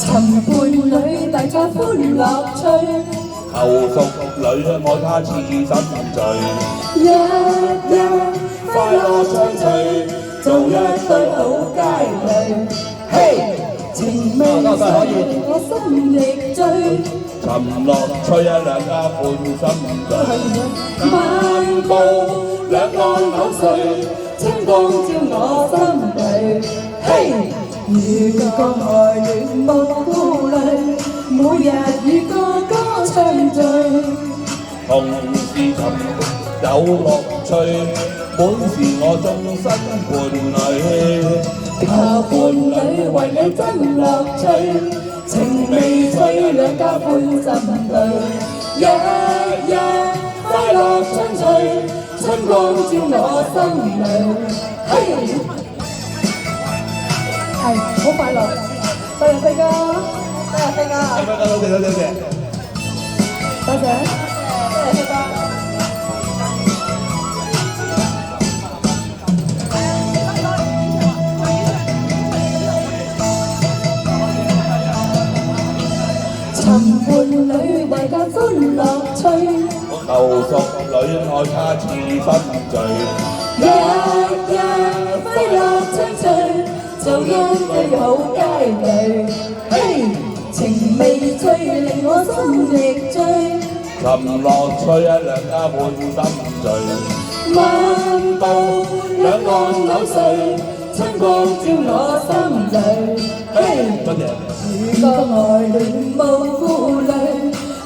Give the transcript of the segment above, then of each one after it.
尋伴侶，大家歡樂趣。求淑女愛他似心醉，日日快樂暢聚，做一對好佳侶。嘿，情味上令我心力醉，尋樂趣兩家歡心醉。漫步兩岸柳絮，清光照我心裏。嘿，如個愛戀無顧慮，每日與個歌唱聚。同是尋有樂趣，本是我終身伴侶。靠伴侶為你真樂趣，情味催兩家歡心對。日日快樂暢聚，春光照我心裏。嘿，係好快樂，多謝飛哥，多謝飛哥，多謝。多謝，多謝飛哥。尋伴侶，大家歡樂趣。求淑女愛他似心醉，日日快樂暢聚，做一對好佳侶。嘿，情味醉令我心力醉，尋樂趣兩家歡心醉。漫步兩岸柳絮，春光照我心裏。嘿，多謝。如個愛戀無顧慮，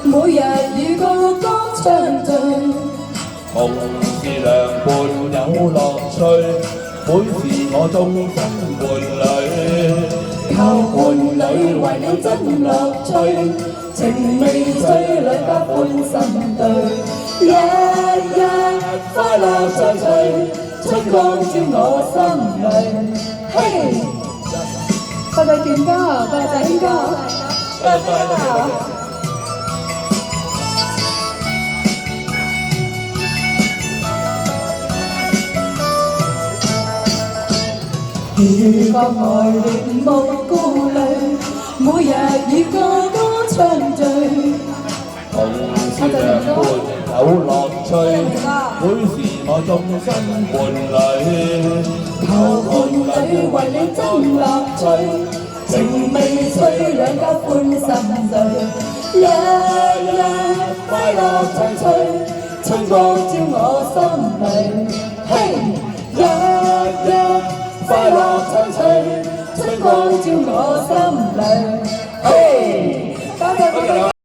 每日與個歌唱聚。同是良伴有樂趣，本是我終身伴侶。靠伴侶為你真樂趣，情味催兩家歡心對。日日快樂暢聚，春光照我心裏。嘿，多謝健哥，多謝軒哥，多謝。如個愛戀無顧慮，每日與個歌唱聚。同是良伴有樂趣，本是我終身伴侶。靠伴侶為你真樂趣，情味催兩家歡心醉。日日快樂暢聚，春光照我心裏。嘿，日日快樂暢聚，春光照我心裏。嘿，多謝。